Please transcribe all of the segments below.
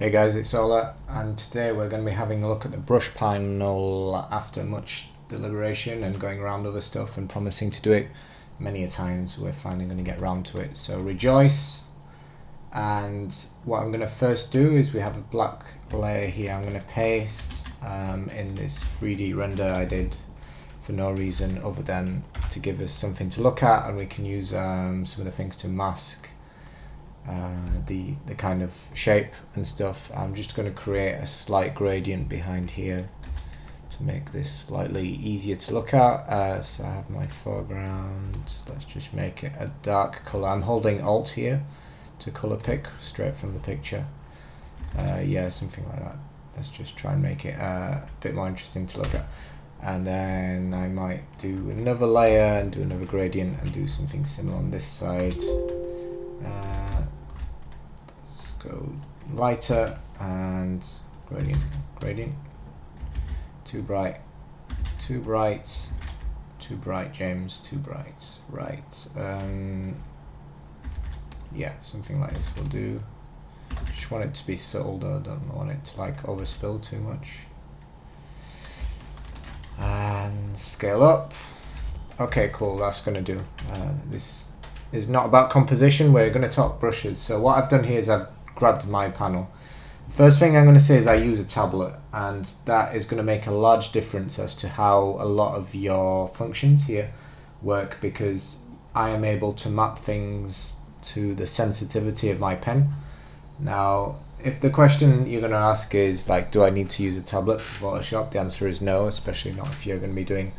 Hey guys, it's Ola, and today we're going to be having a look at the brush panel after much deliberation and going around other stuff and promising to do it many a times. We're finally going to get round to it, so rejoice. And what I'm going to first do is we have a black layer here. I'm going to paste in this 3D render I did for no reason other than to give us something to look at, and we can use some of the things to mask the kind of shape and stuff. I'm just going to create a slight gradient behind here to make this slightly easier to look at. So I have my foreground. Let's just make it a dark color. I'm holding Alt here to color pick straight from the picture. Yeah, something like that. Let's just try and make it a bit more interesting to look at. And then I might do another layer and do another gradient and do something similar on this side. Let's go lighter and gradient. Too bright, James, too bright. Right. Yeah, something like this will do. Just want it to be subtle though, don't want it to like overspill too much. And scale up. Okay, cool, that's gonna do. This is not about composition, we're gonna talk brushes. So what I've done here is I've grabbed my panel. First thing I'm going to say is I use a tablet, and that is going to make a large difference as to how a lot of your functions here work, because I am able to map things to the sensitivity of my pen. Now, if the question you're going to ask is like, do I need to use a tablet for Photoshop? The answer is no, especially not if you're going to be doing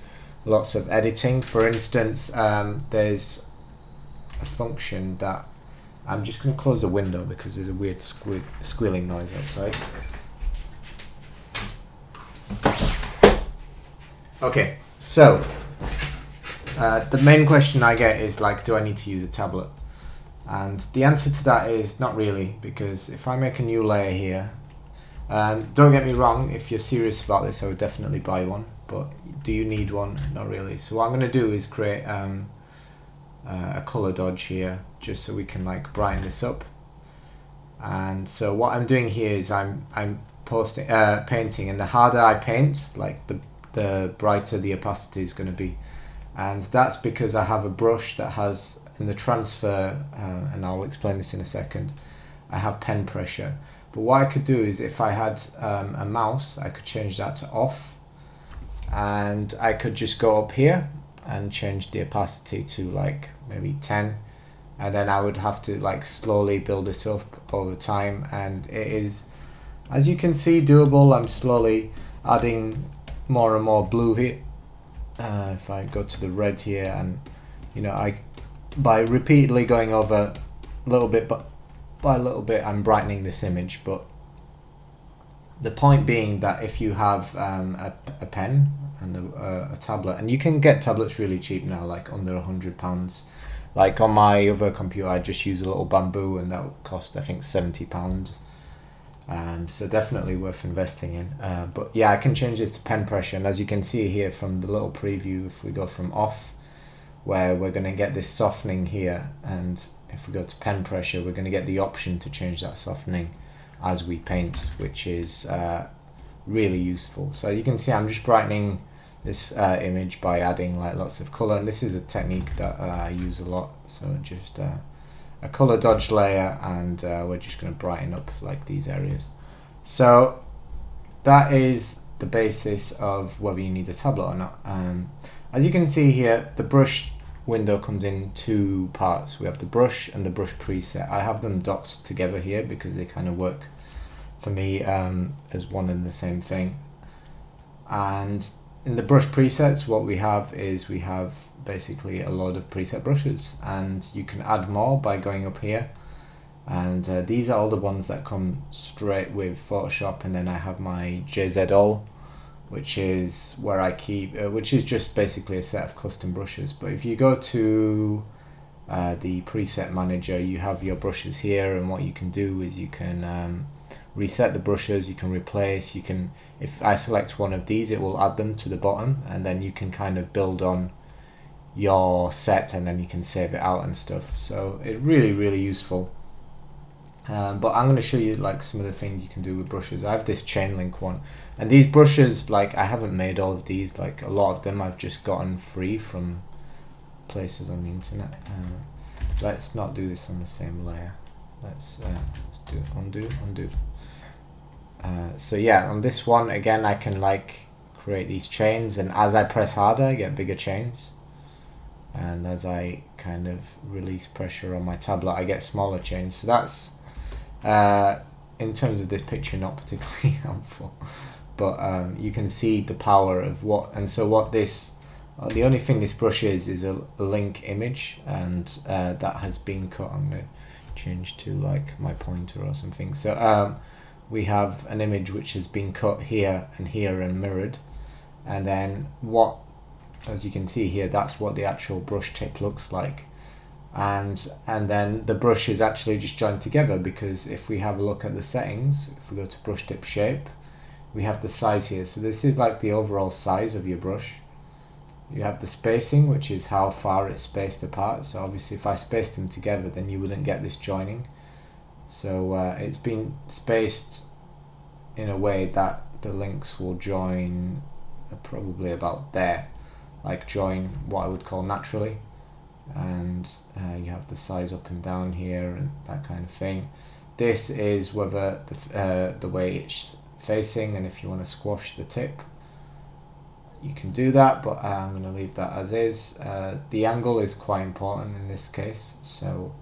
lots of editing. For instance, there's a function that I'm just going to close the window because there's a weird squealing noise outside. Okay, so the main question I get is like, do I need to use a tablet? And the answer to that is not really, because if I make a new layer here, don't get me wrong, if you're serious about this I would definitely buy one, but do you need one? Not really. So what I'm going to do is create a color dodge here, just so we can like brighten this up. And so what I'm doing here is I'm painting, and the harder I paint, like the brighter the opacity is going to be. And that's because I have a brush that has, in the transfer, and I'll explain this in a second, I have pen pressure. But what I could do is, if I had a mouse, I could change that to off, and I could just go up here and change the opacity to like maybe 10, and then I would have to like slowly build this up over time, and it is, as you can see, doable. I'm slowly adding more and more blue here. If I go to the red here, and you know, by repeatedly going over little bit by little bit, I'm brightening this image. But the point being that if you have a pen and a tablet, and you can get tablets really cheap now, like under £100. Like on my other computer I just use a little Bamboo, and that would cost I think £70. So definitely worth investing in. But yeah, I can change this to pen pressure, and as you can see here from the little preview, if we go from off, where we're going to get this softening here, and if we go to pen pressure, we're going to get the option to change that softening as we paint, which is really useful. So you can see I'm just brightening this image by adding like lots of color, and this is a technique that I use a lot. So just a color dodge layer, and we're just going to brighten up like these areas. So that is the basis of whether you need a tablet or not. As you can see here, the brush window comes in two parts. We have the brush and the brush preset. I have them docked together here because they kind of work for me as one and the same thing. And in the brush presets, what we have is we have basically a load of preset brushes, and you can add more by going up here. And these are all the ones that come straight with Photoshop. And then I have my JZ-All, which is where I keep, which is just basically a set of custom brushes. But if you go to the preset manager, you have your brushes here, and what you can do is you can reset the brushes, you can replace, you can, if I select one of these, it will add them to the bottom, and then you can kind of build on your set, and then you can save it out and stuff. So it's really, really useful. But I'm going to show you like some of the things you can do with brushes. I have this chain link one, and these brushes, like I haven't made all of these, like a lot of them I've just gotten free from places on the internet. Let's not do this on the same layer. Let's do undo. So yeah, on this one again I can like create these chains, and as I press harder I get bigger chains, and as I kind of release pressure on my tablet I get smaller chains. So that's in terms of this picture not particularly helpful, but you can see the power of what, and so what this the only thing this brush is a link image, and that has been cut. I'm going to change to like my pointer or something. So we have an image which has been cut here and mirrored, and then what, as you can see here, that's what the actual brush tip looks like, and then the brush is actually just joined together, because if we have a look at the settings, if we go to brush tip shape, we have the size here. So this is like the overall size of your brush. You have the spacing, which is how far it's spaced apart. So obviously if I spaced them together then you wouldn't get this joining. So it's been spaced in a way that the links will join probably about there, like join what I would call naturally. And you have the size up and down here and that kind of thing. This is whether the way it's facing, and if you want to squash the tip you can do that, but I'm going to leave that as is. The angle is quite important in this case, so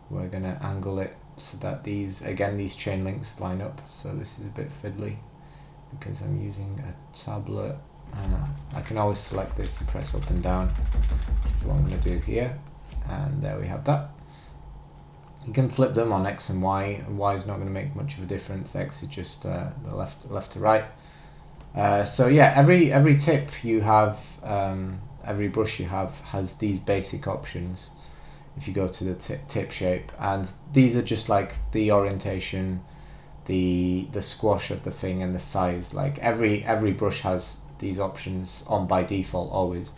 we're going to angle it so that these chain links line up. So this is a bit fiddly because I'm using a tablet. I can always select this and press up and down, which is what I'm going to do here, and there we have that. You can flip them on X and Y, and Y is not going to make much of a difference. X is just the left to right. So yeah, every tip you have, every brush you have has these basic options. If you go to the tip shape, and these are just like the orientation, the squash of the thing, and the size. Like every brush has these options on by default always.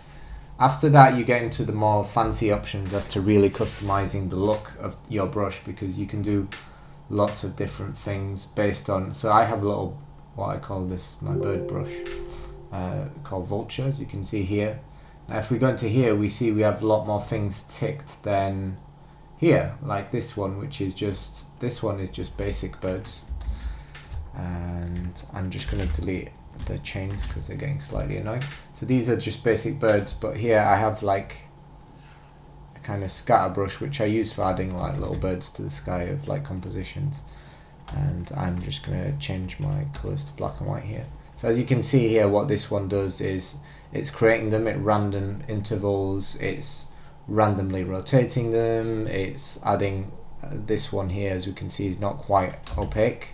After that you get into the more fancy options as to really customizing the look of your brush, because you can do lots of different things based on, so I have a little, what I call this, my bird brush, called Vulture, as you can see here. Now if we go into here, we see we have a lot more things ticked than here, like this one, which is just, this one is just basic birds. And I'm just going to delete the chains because they're getting slightly annoying. So these are just basic birds, but here I have like a kind of scatter brush which I use for adding like little birds to the sky of like compositions. And I'm just going to change my colours to black and white here. So as you can see here, what this one does is it's creating them at random intervals, it's randomly rotating them, it's adding this one here, as we can see, is not quite opaque.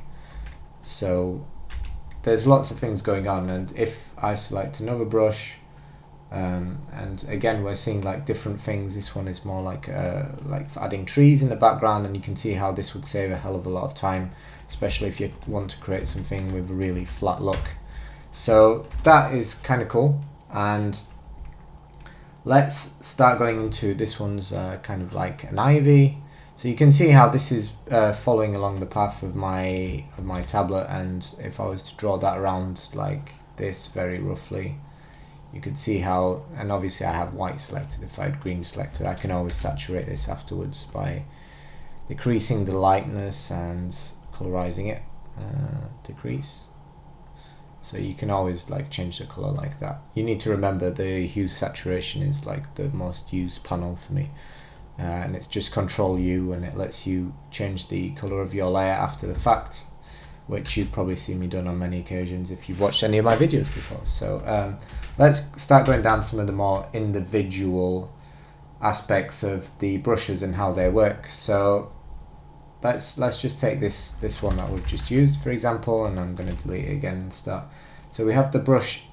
So there's lots of things going on, and if I select another brush, and again we're seeing like different things. This one is more like adding trees in the background, and you can see how this would save a hell of a lot of time, especially if you want to create something with a really flat look. So that is kind of cool, and let's start going into this one's kind of like an ivy. So you can see how this is following along the path of my tablet, and if I was to draw that around like this very roughly, you could see how, and obviously I have white selected. If I had green selected, I can always saturate this afterwards by decreasing the lightness and colorizing it, decrease. So you can always like change the color like that. You need to remember the hue saturation is like the most used panel for me. And it's just Control U, and it lets you change the color of your layer after the fact, which you've probably seen me done on many occasions if you've watched any of my videos before. So let's start going down some of the more individual aspects of the brushes and how they work. So let's just take this one that we've just used, for example, and I'm going to delete it again and start. So we have the brush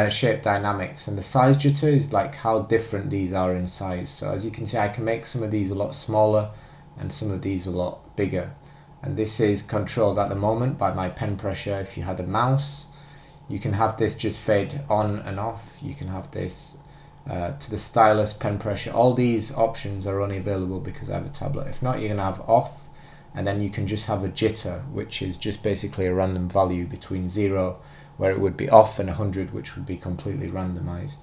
shape dynamics, and the size jitter is like how different these are in size. So as you can see, I can make some of these a lot smaller and some of these a lot bigger, and this is controlled at the moment by my pen pressure. If you had a mouse, you can have this just fade on and off. You can have this to the stylus, pen pressure. All these options are only available because I have a tablet. If not, you're gonna have off, and then you can just have a jitter, which is just basically a random value between 0, where it would be off, and 100, which would be completely randomized.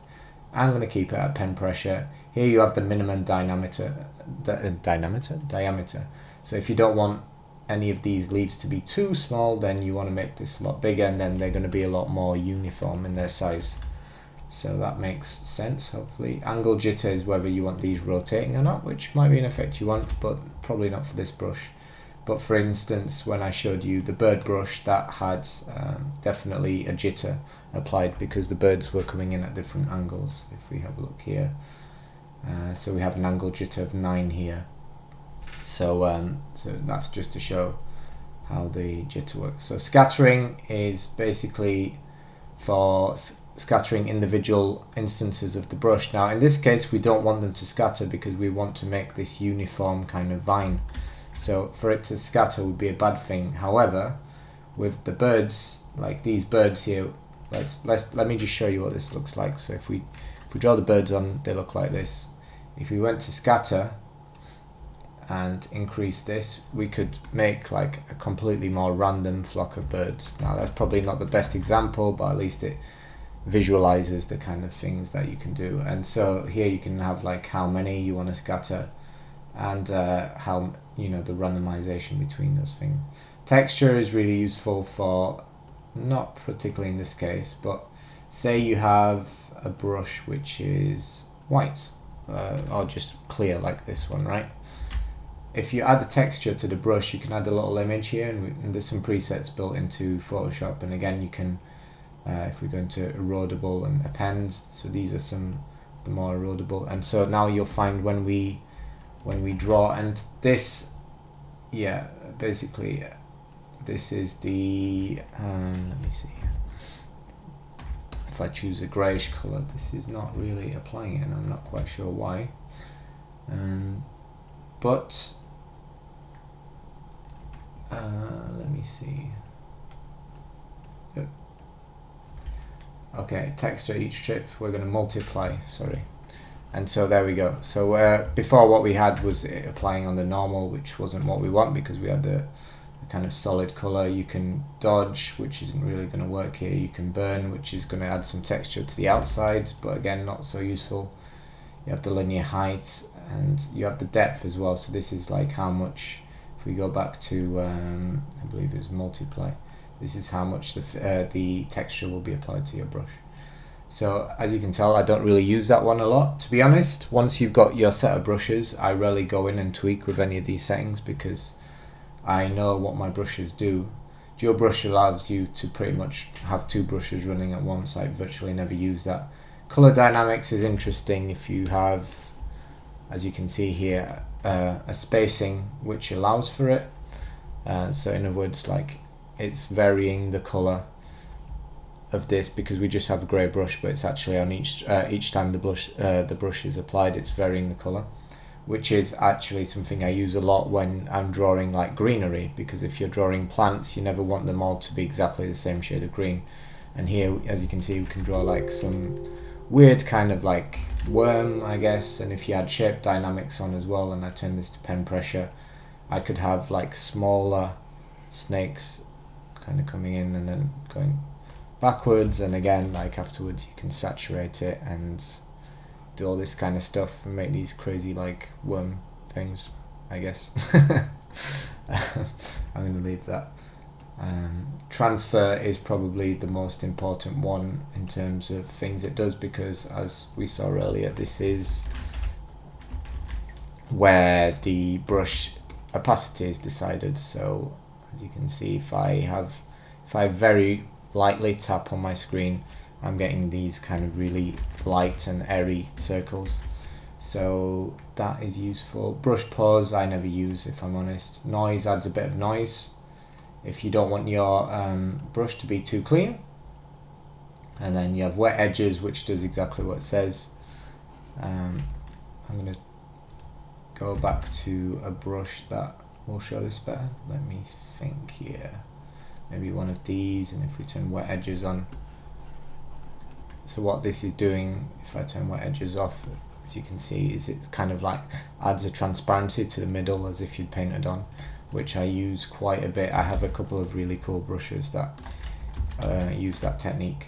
I'm going to keep it at pen pressure. Here you have the minimum diameter. So if you don't want any of these leaves to be too small, then you want to make this a lot bigger, and then they're going to be a lot more uniform in their size. So that makes sense, hopefully. Angle jitter is whether you want these rotating or not, which might be an effect you want, but probably not for this brush. But for instance, when I showed you the bird brush, that had definitely a jitter applied because the birds were coming in at different angles. If we have a look here, so we have an angle jitter of 9 here. So that's just to show how the jitter works. So scattering is basically for scattering individual instances of the brush. Now in this case we don't want them to scatter because we want to make this uniform kind of vine. So for it to scatter would be a bad thing. However, with the birds, like these birds here, let me just show you what this looks like. So if we draw the birds on, they look like this. If we went to scatter and increase this, we could make like a completely more random flock of birds. Now that's probably not the best example, but at least it visualizes the kind of things that you can do. And so here you can have like how many you want to scatter, and how, you know, the randomization between those things. Texture is really useful for, not particularly in this case, but say you have a brush which is white or just clear like this one, right? If you add the texture to the brush, you can add a little image here, and there's some presets built into Photoshop. And again, you can, if we go into erodible and append, so these are some of the more erodible. And so now you'll find when we draw, and this, yeah, basically this is the, let me see here. If I choose a greyish colour, this is not really applying it, and I'm not quite sure why. But let me see. Okay, texture each strip, we're going to multiply, sorry. And so there we go. So before what we had was it applying on the normal, which wasn't what we want because we had the kind of solid color. You can dodge, which isn't really going to work here. You can burn, which is going to add some texture to the outsides, but again, not so useful. You have the linear height, and you have the depth as well. So this is like how much, if we go back to, I believe it was multiply, this is how much the texture will be applied to your brush. So as you can tell, I don't really use that one a lot, to be honest. Once you've got your set of brushes, I rarely go in and tweak with any of these settings because I know what my brushes do. Dual brush allows you to pretty much have 2 brushes running at once. I virtually never use that. Color dynamics is interesting if you have, as you can see here, a spacing which allows for it. So in other words, like it's varying the color of this because we just have a grey brush, but it's actually on each time the brush is applied, it's varying the color, which is actually something I use a lot when I'm drawing like greenery, because if you're drawing plants, you never want them all to be exactly the same shade of green. And here, as you can see, we can draw like some weird kind of like worm, I guess. And if you add shape dynamics on as well, and I turn this to pen pressure, I could have like smaller snakes kind of coming in and then going backwards, and again, like afterwards you can saturate it and do all this kind of stuff and make these crazy like worm things, I guess. I'm going to leave that. Transfer is probably the most important one in terms of things it does, because as we saw earlier, this is where the brush opacity is decided. So as you can see, if I very lightly tap on my screen, I'm getting these kind of really light and airy circles. So that is useful. Brush pause I never use, if I'm honest. Noise adds a bit of noise if you don't want your brush to be too clean. And then you have wet edges, which does exactly what it says. I'm going to go back to a brush that will show this better. Let me think here. Maybe one of these, and if we turn wet edges on. So what this is doing, if I turn wet edges off, as you can see, is it kind of like adds a transparency to the middle as if you'd painted on. which I use quite a bit. I have a couple of really cool brushes that use that technique.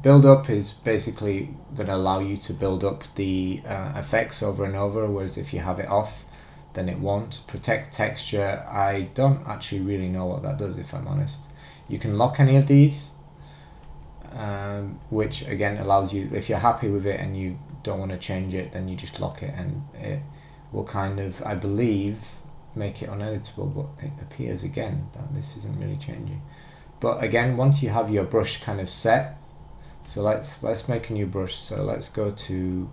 Build up is basically going to allow you to build up the effects over and over, whereas if you have it off, then it won't. Protect texture, I don't actually really know what that does, if I'm honest. You can lock any of these, which again allows you, if you're happy with it and you don't want to change it, then you just lock it, and it will kind of, I believe, make it uneditable. But it appears again that this isn't really changing. But again, once you have your brush kind of set, so let's make a new brush. So let's go to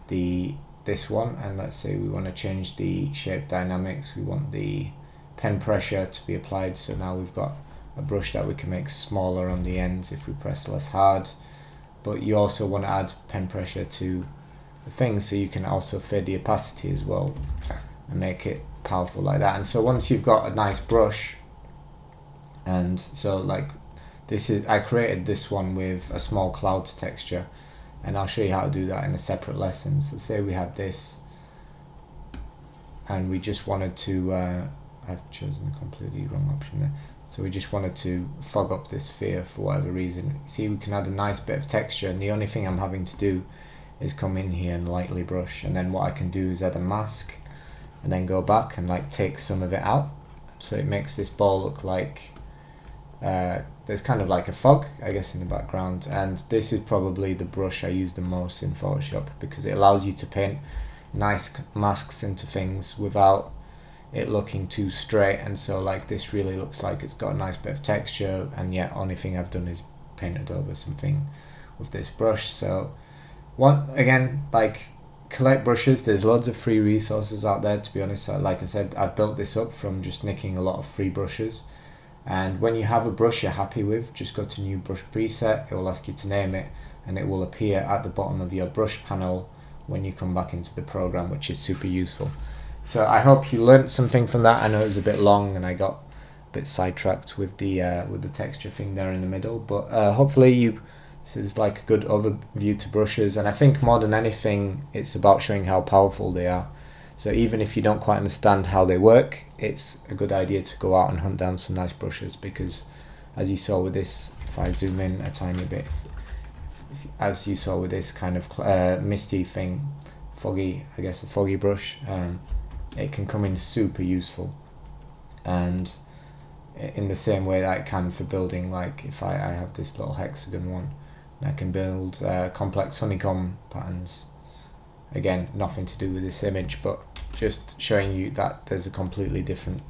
this one, and let's say we want to change the shape dynamics. We want the pen pressure to be applied, so now we've got a brush that we can make smaller on the ends if we press less hard. But you also want to add pen pressure to the thing, so you can also fade the opacity as well and make it powerful like that. And so once you've got a nice brush, and so like this is, I created this one with a small cloud texture, and I'll show you how to do that in a separate lesson. So say we had this and we just wanted to I've chosen a completely wrong option there. So we just wanted to fog up this sphere for whatever reason. See, we can add a nice bit of texture, and the only thing I'm having to do is come in here and lightly brush, and then what I can do is add a mask and then go back and like take some of it out, so it makes this ball look like there's kind of like a fog, I guess, in the background. And this is probably the brush I use the most in Photoshop, because it allows you to paint nice masks into things without it looking too straight. And so like this really looks like it's got a nice bit of texture, and yet only thing I've done is painted over something with this brush. So again, like, collect brushes. There's loads of free resources out there, to be honest. Like I said, I've built this up from just nicking a lot of free brushes. And when you have a brush you're happy with, just go to new brush preset. It will ask you to name it, and it will appear at the bottom of your brush panel when you come back into the program, which is super useful. So I hope you learnt something from that. I know it was a bit long and I got a bit sidetracked with the texture thing there in the middle, but hopefully this is like a good overview to brushes. And I think more than anything, it's about showing how powerful they are. So even if you don't quite understand how they work, it's a good idea to go out and hunt down some nice brushes, because as you saw with this, if I zoom in a tiny bit, as you saw with this kind of misty thing, foggy, I guess a foggy brush, it can come in super useful. And in the same way that it can for building, like if I have this little hexagon one, and I can build complex honeycomb patterns. Again, nothing to do with this image, but just showing you that there's a completely different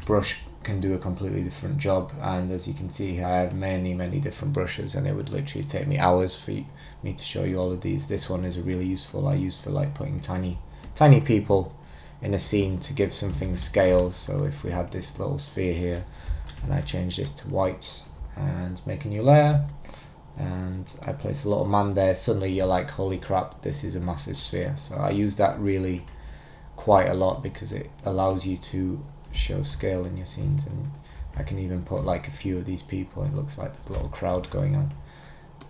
brush, can do a completely different job. And as you can see here, I have many different brushes, and it would literally take me hours for me to show you all of these. This one is really useful. I use for like putting tiny people in a scene to give something scale. So if we had this little sphere here, and I change this to white and make a new layer, and I place a little man there, suddenly you're like, holy crap, this is a massive sphere. So I use that really quite a lot, because it allows you to show scale in your scenes. And I can even put like a few of these people, it looks like a little crowd going on.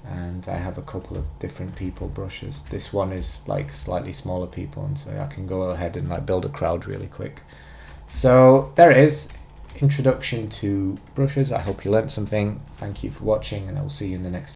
And I have a couple of different people brushes. This one is like slightly smaller people, and so I can go ahead and like build a crowd really quick. So there it is, introduction to brushes. I hope you learned something. Thank you for watching, and I will see you in the next